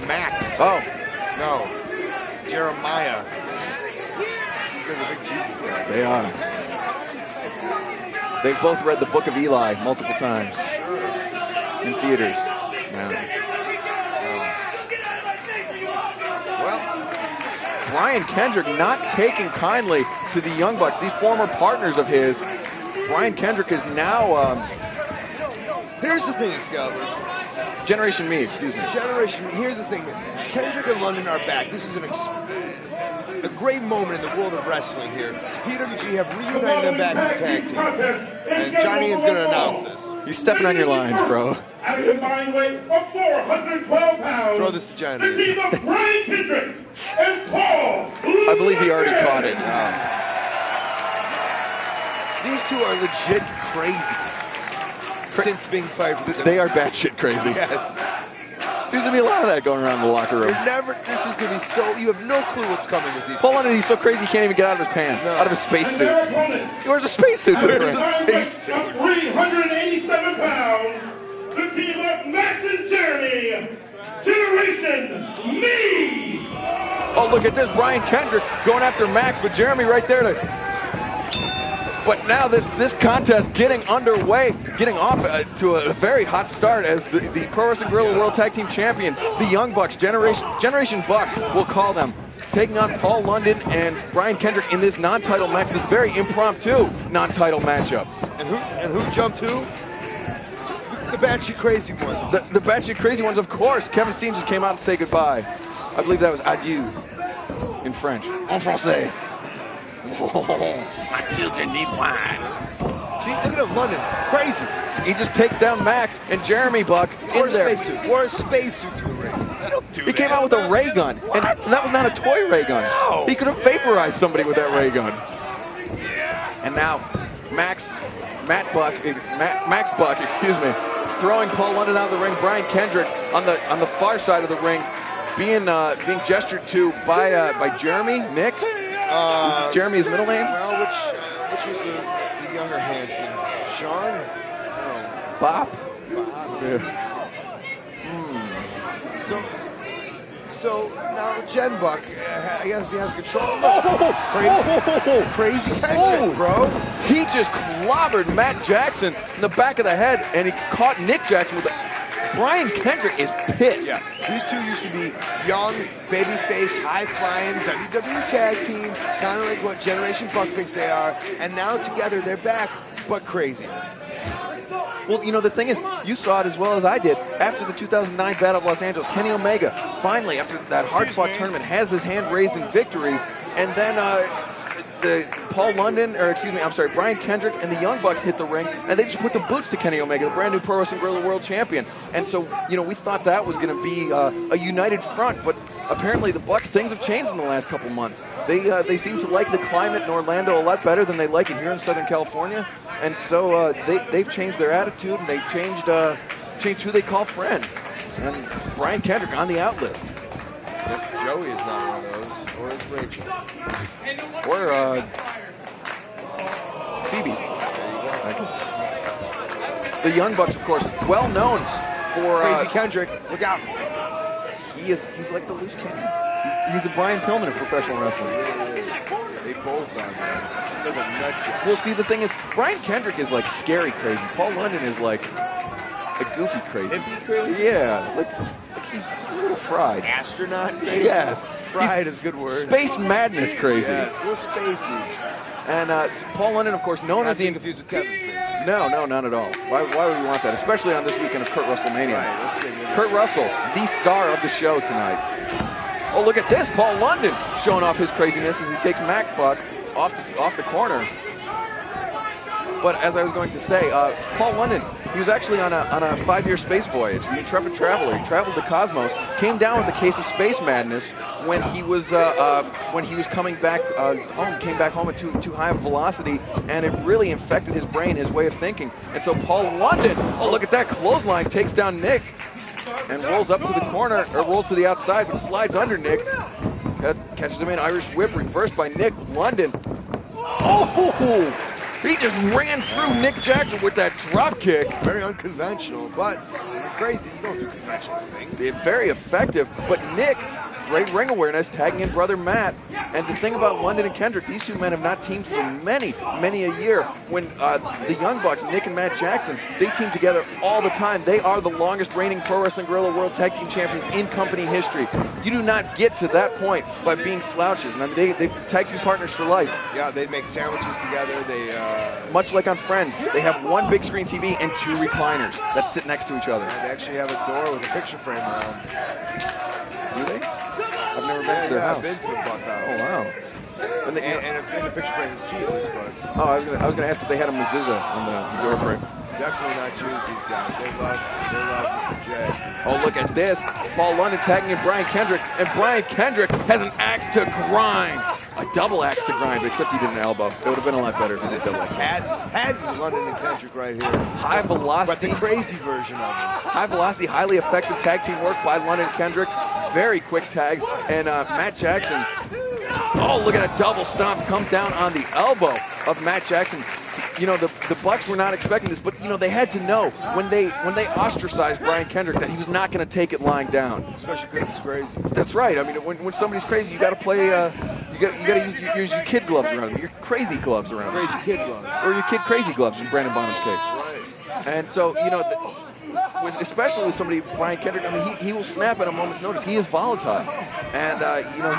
Max. Oh. No. Jeremiah. These guys are big Jesus guys. They are. They've both read the Book of Eli multiple times. Sure. In theaters. Yeah. Well, Brian Kendrick not taking kindly to the Young Bucks, these former partners of his. Brian Kendrick is now... here's the thing, Excalibur. Generation Me, excuse me. Generation Me. Here's the thing. Kendrick and London are back. This is a great moment in the world of wrestling here. PWG have reunited them back as a tag team. And Johnny Ian's going to announce this. You're stepping on your lines, bro. At a combined weight of 412 pounds. Throw this to Johnny Ian. The team of Brian Kendrick and Paul. I believe he already caught it. These two are legit crazy. Since being fired from the They are batshit crazy. Yes. Seems to be a lot of that going around in the locker room. This is going to be so, you have no clue what's coming with these Paul London, he's so crazy he can't even get out of his pants, out of his spacesuit. He wears a spacesuit to the ring. Spacesuit. 387 pounds, the team of Max and Jeremy, Generation Me. Oh, look at this, Brian Kendrick going after Max, but Jeremy right there to... But now this contest getting underway, getting off to a very hot start as the Pro Wrestling Guerrilla World Tag Team Champions, the Young Bucks, Generation Buck, we'll call them, taking on Paul London and Brian Kendrick in this non-title match, this very impromptu non-title matchup. And who jumped who? The batshit crazy ones. The batshit crazy ones, of course. Kevin Steen just came out to say goodbye. I believe that was adieu in French. En français. Oh, my children need wine. See, look at him, London, crazy. He just takes down Max, and Jeremy Buck is there. Wore a spacesuit to the ring. You don't do that. He came out with a ray gun, and that was not a toy ray gun. No. He could have vaporized somebody with that ray gun. And now, Max Buck, excuse me, throwing Paul London out of the ring. Brian Kendrick on the far side of the ring, being gestured to by Jeremy, Nick. Is Jeremy his middle name? Well, which was the younger Hanson? Sean? No. Bob? Yeah. So now Jen Buck, I guess he has control. Crazy Kendrick, bro. He just clobbered Matt Jackson in the back of the head, and he caught Nick Jackson with Brian Kendrick is pissed. Yeah, these two used to be young, babyface, high-flying WWE tag team, kind of like what Generation Buck thinks they are, and now together they're back, but crazy. Well, you know, the thing is, you saw it as well as I did. After the 2009 Battle of Los Angeles, Kenny Omega, finally, after that hard-fought tournament, has his hand raised in victory, and then Brian Kendrick and the Young Bucks hit the ring, and they just put the boots to Kenny Omega, the brand new Pro Wrestling Guerrilla World Champion. And so, you know, we thought that was going to be a united front, but apparently the Bucks, things have changed in the last couple months. They seem to like the climate in Orlando a lot better than they like it here in Southern California, and so they've changed their attitude, and they've changed who they call friends. And Brian Kendrick on the out list. Yes, Joey is not one of those, or is Rachel. Or Phoebe. The Young Bucks, of course, well known for Crazy Kendrick. Look out! He's like the loose cannon. He's the Brian Pillman of professional wrestling. They both are, man. There's a nut job. Well, see, the thing is, Brian Kendrick is like scary crazy. Paul London is like a goofy crazy. Hippie crazy? Yeah, like he's a little fried. Astronaut crazy? Yes. Fried is a good word. Space madness crazy. Yeah, it's a little spacey. And Paul London, of course, known as the... confused with Kevin's face. No, not at all. Why would we want that? Especially on this weekend of Kurt WrestleMania. Right, let's get into Kurt Russell, the star of the show tonight. Oh, look at this. Paul London showing off his craziness as he takes Mac Buck off the corner. But as I was going to say, Paul London, he was actually on a 5-year space voyage. The intrepid traveler. He traveled the cosmos, came down with a case of space madness when he was coming back home. Came back home at too high of velocity, and it really infected his brain, his way of thinking. And so Paul London, oh look at that clothesline, takes down Nick, and rolls up to the corner, or rolls to the outside, but slides under Nick. Catches him in, Irish whip, reversed by Nick. London. Oh! He just ran through Nick Jackson with that drop kick. Very unconventional, but when you're crazy, you don't do conventional things. They're very effective, but Nick, great ring awareness, tagging in brother Matt. And the thing about London and Kendrick, these two men have not teamed for many a year. When the Young Bucks, Nick and Matt Jackson, they team together all the time. They are the longest reigning Pro Wrestling Guerrilla World Tag Team Champions in company history. You do not get to that point by being slouches. And I mean, they tag team partners for life. Yeah, they make sandwiches together. They much like on Friends, they have one big screen TV and two recliners that sit next to each other. They actually have a door with a picture frame around. Do they? I've never been to their house. I've been to the Buck house. Oh wow! And the picture frame is Jesus, but I was gonna ask if they had a mezuzah on the door frame. Definitely not Jews, these guys. They love Mr. J. Oh, look at this. Paul London tagging in Brian Kendrick, and Brian Kendrick has an axe to grind. A double axe to grind, except he did an elbow. It would have been a lot better if he did This is double. Haddon, London, and Kendrick right here. High velocity. But the crazy version of it. High velocity, highly effective tag team work by London and Kendrick. Very quick tags. And Matt Jackson, oh, look at a double stomp come down on the elbow of Matt Jackson. You know, the Bucks were not expecting this, but, you know, they had to know when they ostracized Brian Kendrick that he was not going to take it lying down. Especially because he's crazy. That's right. I mean, when somebody's crazy, you got to play, you got to use your kid gloves around him, your crazy gloves around him. Crazy kid gloves. Or your kid crazy gloves in Brandon Bonham's case. Right. And so, you know, especially with somebody, Brian Kendrick, I mean, he will snap at a moment's notice. He is volatile. And, you know,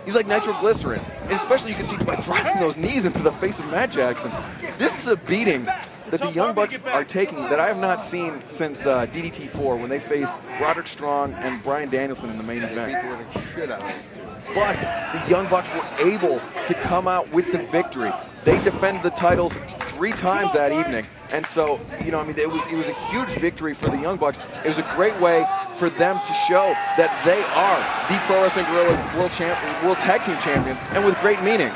he's like nitroglycerin. And especially you can see by driving those knees into the face of Matt Jackson. This is a beating that the Young Bucks are taking that I have not seen since DDT4 when they faced Roderick Strong and Brian Danielson in the main event. They beat the living shit out of these two. But the Young Bucks were able to come out with the victory. They defended the titles 3 times that evening. And so, you know, I mean, it was a huge victory for the Young Bucks. It was a great way for them to show that they are the Pro Wrestling Guerrilla World Tag Team Champions, and with great meaning.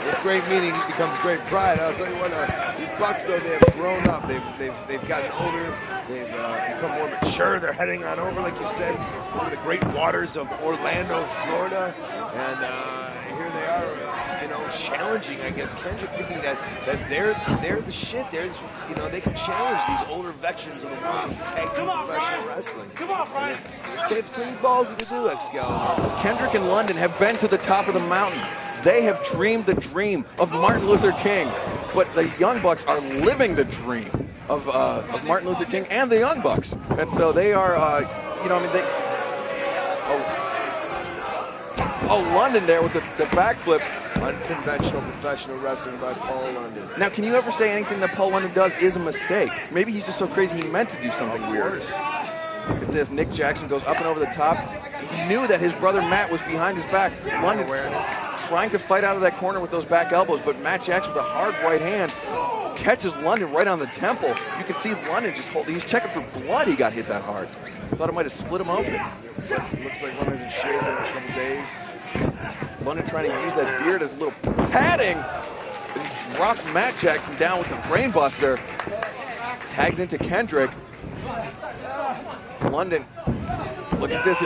With great meaning becomes great pride. I'll tell you what, these Bucks, though, they have grown up. They've gotten older. They've become more mature. They're heading on over, like you said, over the great waters of Orlando, Florida. And here they are, you know, challenging, I guess, Kendrick, thinking that they're the shit. You know, they can challenge these older veterans of the world of tag team professional wrestling. And it's pretty ballsy to do, Excalibur. Kendrick and London have been to the top of the mountain. They have dreamed the dream of Martin Luther King, but the Young Bucks are living the dream of Martin Luther King and the Young Bucks. And so they are, you know, I mean, they. Oh, London there with the backflip. Unconventional professional wrestling by Paul London. Now, can you ever say anything that Paul London does is a mistake? Maybe he's just so crazy he meant to do something weird. Look at this. Nick Jackson goes up and over the top. He knew that his brother Matt was behind his back. London trying to fight out of that corner with those back elbows, but Matt Jackson with a hard right hand catches London right on the temple. You can see London just hold. He's checking for blood. He got hit that hard. Thought it might have split him open. Looks like London hasn't shaved in a couple days. London trying to use that beard as a little padding. And he drops Matt Jackson down with the brainbuster. Tags into Kendrick. London, look at this.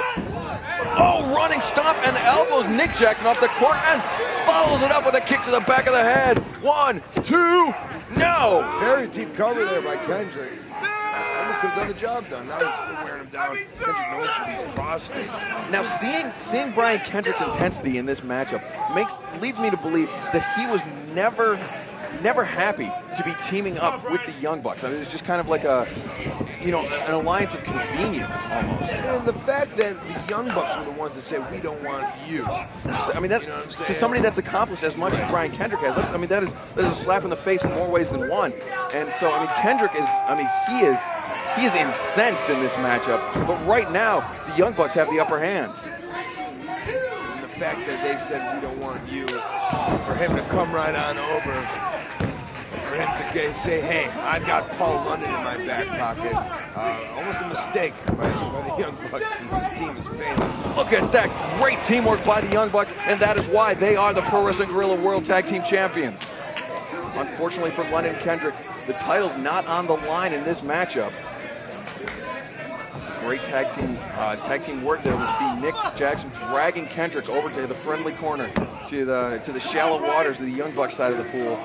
Oh, running stomp and elbows Nick Jackson off the corner and follows it up with a kick to the back of the head. 1, 2, no! Very deep cover there by Kendrick. Almost could have done the job done. Now he's wearing him down. Kendrick knows for these cross faces. Now, seeing Brian Kendrick's intensity in this matchup leads me to believe that he was never happy to be teaming up with the Young Bucks. I mean, it was just kind of like an alliance of convenience almost. And the fact that the Young Bucks were the ones that said, we don't want you. I mean, that, you know what I'm saying? To somebody that's accomplished as much as Brian Kendrick has, that is a slap in the face in more ways than one. And so, I mean, Kendrick is, I mean, he is incensed in this matchup. But right now, the Young Bucks have the upper hand. And the fact that they said, we don't want you, for him to come right on over, for him to say, hey, I've got Paul London in my back pocket. Almost a mistake by the Young Bucks. This team is famous. Look at that great teamwork by the Young Bucks, and that is why they are the Pro Wrestling Guerrilla World Tag Team Champions. Unfortunately for London and Kendrick, the title's not on the line in this matchup. great tag team work there. We see Nick Jackson dragging Kendrick over to the friendly corner, to the shallow waters of the Young Bucks side of the pool,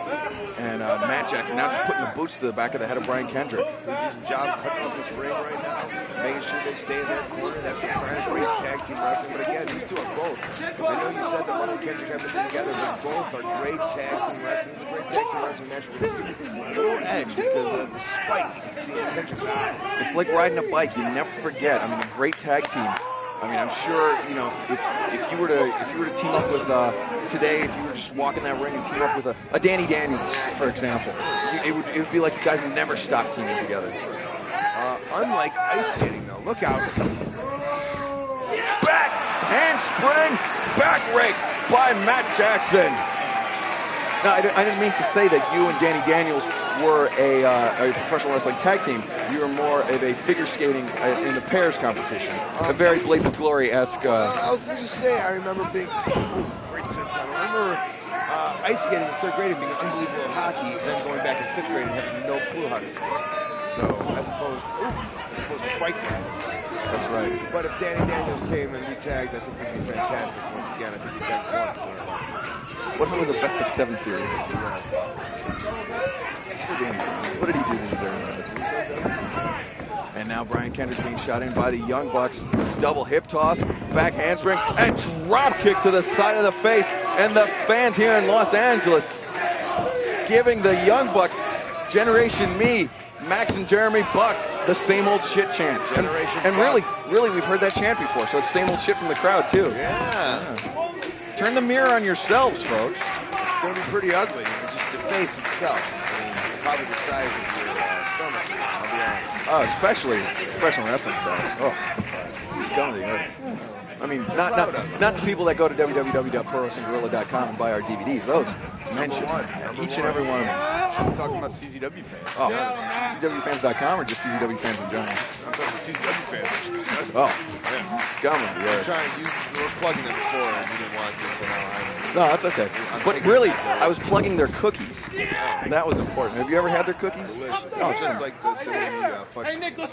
and Matt Jackson now just putting the boots to the back of the head of Brian Kendrick. Doing a decent job cutting off this ring right now, making sure they stay in their corner. That's a sign of great tag team wrestling. But again, these two are both. I know you said that London and Kendrick haven't been together, but both are great tag team wrestling. This is a great tag team wrestling match. We're going to see a little edge because of the spite you can see in Kendrick's eyes. It's like riding a bike. You never forget. I mean, a great tag team. I mean, I'm sure, you know, if you were to team up with today, if you were just walking that ring and team up with a Danny Daniels, for example, it would be like you guys never stop teaming together. Unlike ice skating, though, look out! Back handspring, back rake by Matt Jackson. Now, I didn't mean to say that you and Danny Daniels were a professional wrestling tag team. You were more of a figure skating in the pairs competition. A very Blades of Glory-esque. I was going to just say, I remember being great sense. I remember ice skating in 3rd grade and being unbelievable at hockey, then going back in 5th grade and having no clue how to skate. So, as opposed to bike riding. That's right. But if Danny Daniels came and we tagged, I think we'd be fantastic. Once again, I think we tagged once. What if it was a Beth of Seven theory? Yes. What did he do when he was there? And now Brian Kendrick being shot in by the Young Bucks. Double hip toss, back handspring, and drop kick to the side of the face. And the fans here in Los Angeles giving the Young Bucks, Generation Me, Max and Jeremy Buck, the same old shit chant. And really, we've heard that chant before, so it's same old shit from the crowd, too. Yeah. Turn the mirror on yourselves, folks. It's going to be pretty ugly. Just the face itself. I mean, probably the size of your stomach. I'll be honest. Oh, especially professional wrestling stars. Oh, scum of the earth. I mean, not the people that go to www.prowrestlingguerrilla.com and buy our DVDs. Those mentioned. Each and every one of them. I'm talking about CZW fans. Oh, CZWfans.com or just CZW fans in general? I'm talking CZW fans. Oh, yeah. Scum of the earth. You were plugging them before and you didn't want to, so now No, that's okay. But really, I was plugging their cookies. That was important. Have you ever had their cookies? Delicious. Oh, just like the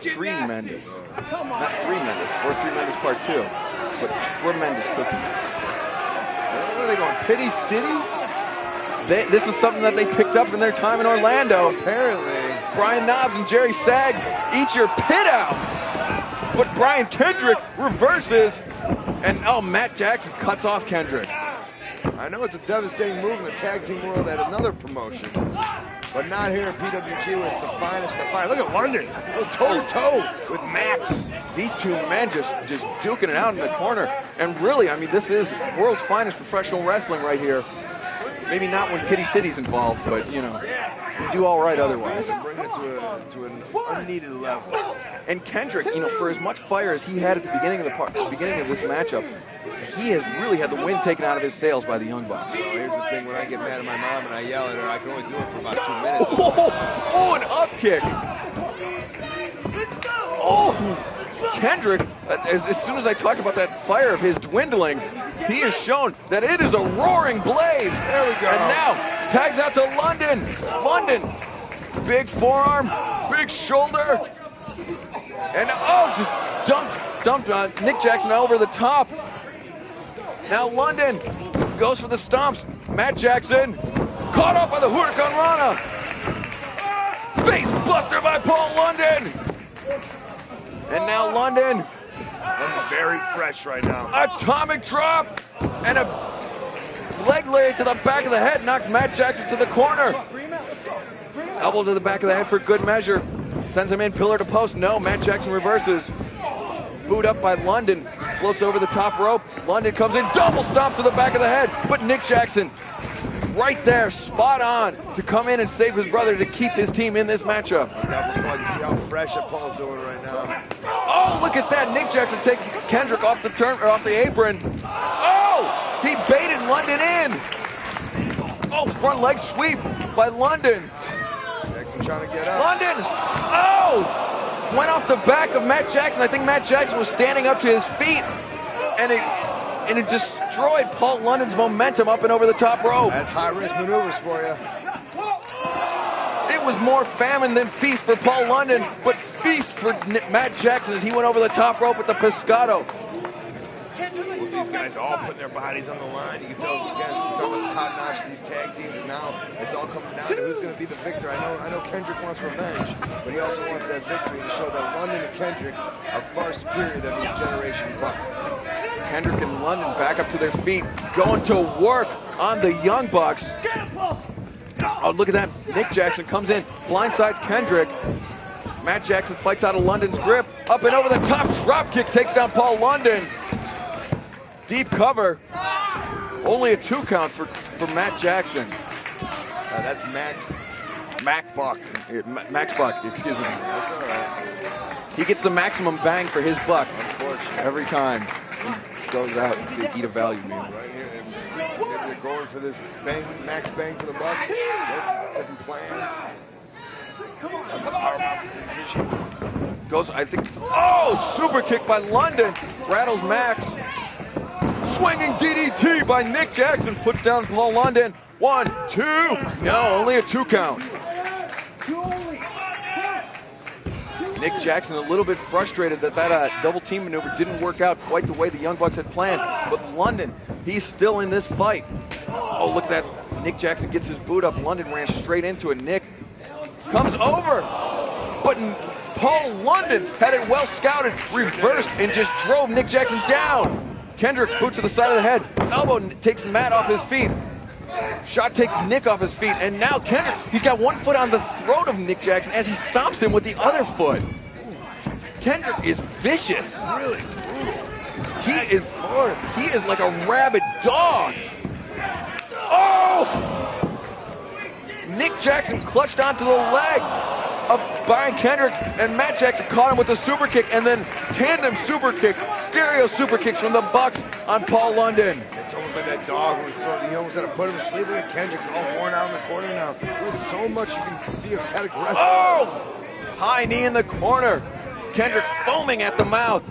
Tremendous. Not Tremendous, or Tremendous Part 2, but tremendous cookies. Where are they going? Pity City? This is something that they picked up in their time in Orlando. Apparently. Brian Knobbs and Jerry Sags eat your pit out. But Brian Kendrick reverses. And Matt Jackson cuts off Kendrick. I know it's a devastating move in the tag team world at another promotion, but not here at PWG where it's the finest of fine. Look at London, toe-to-toe with Max. These two men just duking it out in the corner. And really, I mean, this is world's finest professional wrestling right here. Maybe not when Pity City's involved, but, you know, we do all right otherwise. Bring it to an unneeded level. And Kendrick, you know, for as much fire as he had at the beginning of this matchup, he has really had the wind taken out of his sails by the Young Bucks. Well, here's the thing: when I get mad at my mom and I yell at her, I can only do it for about 2 minutes. Oh, an up kick! Oh, Kendrick! As soon as I talked about that fire of his dwindling, he has shown that it is a roaring blaze. There we go. And now tags out to London. London, big forearm, big shoulder. And just dumped Nick Jackson over the top. Now London goes for the stomps. Matt Jackson caught up by the Huracan Rana. Face buster by Paul London. And now London. I'm very fresh right now. Atomic drop and a leg lariat to the back of the head knocks Matt Jackson to the corner. Elbow to the back of the head for good measure. Sends him in pillar to post. No, Matt Jackson reverses. Boot up by London. Floats over the top rope. London comes in. Double stomp to the back of the head. But Nick Jackson right there, spot on, to come in and save his brother to keep his team in this matchup. You see how fresh that Paul's doing right now. Oh, look at that. Nick Jackson takes Kendrick off the apron. Oh, he baited London in. Oh, front leg sweep by London. Jackson trying to get up. London, went off the back of Matt Jackson. I think Matt Jackson was standing up to his feet, and it destroyed Paul London's momentum up and over the top rope. That's high-risk maneuvers for you. It was more famine than feast for Paul London, but feast for Matt Jackson as he went over the top rope with the pescado. With these guys all putting their bodies on the line, you can tell, again, we're talking about the top notch of these tag teams, and now it's all coming down to who's going to be the victor. I know Kendrick wants revenge, but he also wants that victory to show that London and Kendrick are far superior than his generation buck. Kendrick and London back up to their feet, going to work on the Young Bucks. Oh, look at that. Nick Jackson comes in, blindsides Kendrick. Matt Jackson fights out of London's grip. Up and over the top, drop kick takes down Paul London. Deep cover. Only a 2 count for Matt Jackson. That's Max Buck. Max Buck, excuse me. That's all right. He gets the maximum bang for his buck. Unfortunately. Every time he goes out to eat a value meal. Right here, maybe they're going for this max bang for the buck. Nope. Different plans. Powerbomb position. Goes, I think, oh, super kick by London. Rattles Max. Swinging DDT by Nick Jackson. Puts down Paul London. 1, 2. No, only a 2 count. Nick Jackson a little bit frustrated that double team maneuver didn't work out quite the way the Young Bucks had planned. But London, he's still in this fight. Oh, look at that. Nick Jackson gets his boot up. London ran straight into it. Nick comes over. But Paul London had it well scouted, reversed, and just drove Nick Jackson down. Kendrick boot to the side of the head. Elbow takes Matt off his feet. Shot takes Nick off his feet. And now Kendrick, he's got one foot on the throat of Nick Jackson as he stomps him with the other foot. Kendrick is vicious. Really brutal. He is like a rabid dog. Oh! Nick Jackson clutched onto the leg of Brian Kendrick, and Matt Jackson caught him with a super kick, and then tandem super kick, stereo super kicks from the Bucks on Paul London. It's almost like that dog was he almost had to put him to sleep. Look at Kendrick's all worn out in the corner now. There's so much you can be a pathetic wrestler. Oh! High knee in the corner. Kendrick foaming at the mouth.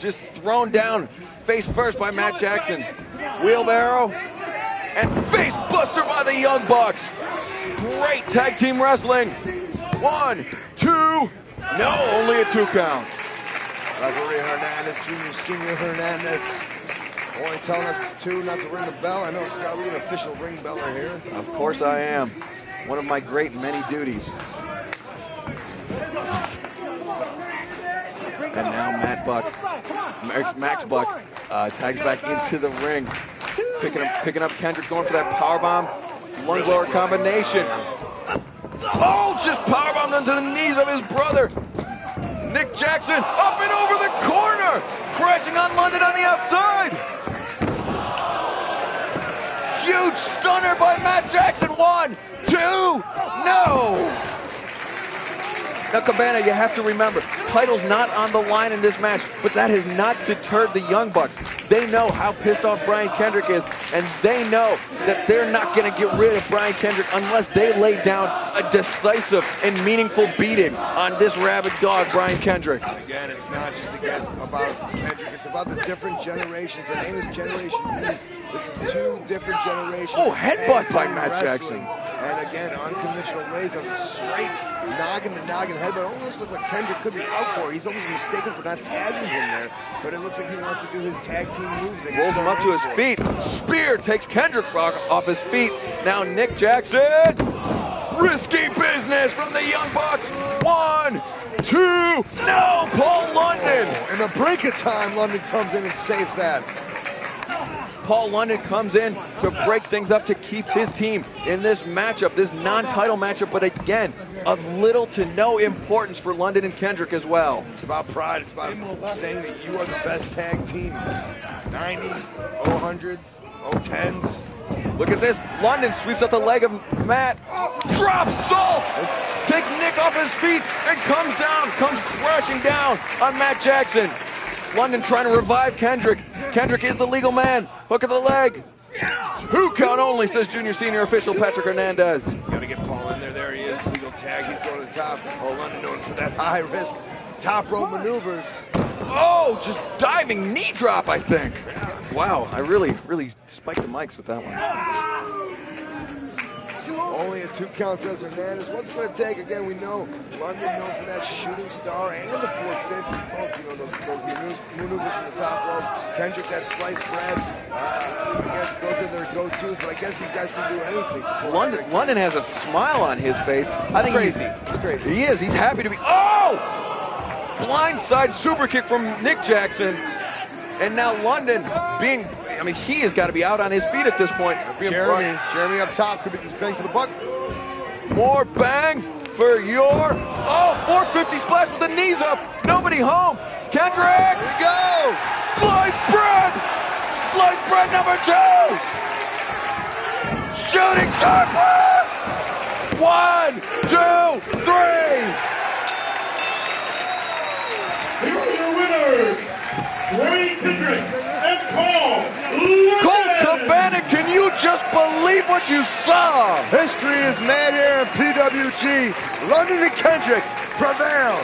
Just thrown down face first by Matt Jackson. Wheelbarrow and face buster by the Young Bucks. Great tag team wrestling. 1, 2, no, only a 2 count. Referee Hernandez, Junior Senior Hernandez. Only telling us it's 2, not to ring the bell. I know, Scott, we're an official ring beller here. Of course I am. One of my great many duties. And now Max Buck tags back into the ring. Picking up Kendrick, going for that powerbomb. Lung blower combination. Oh, just powerbombed into the knees of his brother. Nick Jackson up and over the corner. Crashing on London on the outside. Huge stunner by Matt Jackson. 1, 2, no. Now, Cabana, you have to remember, title's not on the line in this match, but that has not deterred the Young Bucks. They know how pissed off Brian Kendrick is, and they know that they're not going to get rid of Brian Kendrick unless they lay down a decisive and meaningful beating on this rabid dog, Brian Kendrick. Again, it's not just about Kendrick, it's about the different generations. The name is Generation Me. This is 2 different generations. Oh, headbutt by Matt wrestling. Jackson. And again, unconventional ways. That was a straight noggin-to-noggin headbutt. Almost looks like Kendrick could be out for it. He's almost mistaken for not tagging him there. But it looks like he wants to do his tag team moves. Rolls him up to his feet. Spear takes Kendrick off his feet. Now Nick Jackson. Risky business from the Young Bucks. 1, 2, no, Paul London. In the brink of time, London comes in and saves that. Paul London comes in to break things up to keep his team in this matchup, this non-title matchup, but again, of little to no importance for London and Kendrick as well. It's about pride. It's about saying that you are the best tag team. 90s, 00s, 010s. Look at this. London sweeps out the leg of Matt. Drops Salt. Takes Nick off his feet and comes crashing down on Matt Jackson. London trying to revive Kendrick. Kendrick is the legal man. Hook of the leg. 2 count only, says Junior Senior official Patrick Hernandez. Gotta get Paul in there. There he is. Legal tag. He's going to the top. Oh, London known for that high risk top rope maneuvers. Oh, just diving knee drop, I think. Wow, I really spiked the mics with that one. Only a 2 count, says Hernandez. What's it going to take? Again, we know London known for that shooting star and the 450. Both, you know, those maneuvers from the top rope. Kendrick, that sliced bread. I guess those are their go-tos, but I guess these guys can do anything. London has a smile on his face. I think crazy. He's crazy. He is. He's happy to be. Oh! Blindside super kick from Nick Jackson. And now London being, I mean, he has got to be out on his feet at this point. Jeremy up top could be this bang for the buck. More bang for your, 450 splash with the knees up. Nobody home. Kendrick. Here we go. Sliced bread. Sliced bread number 2. Shooting star press. 1, 2, 3. Here are your winners, Kendrick and Paul Colt Cabana, can you just believe what you saw? History is made here in PWG. London and Kendrick prevail.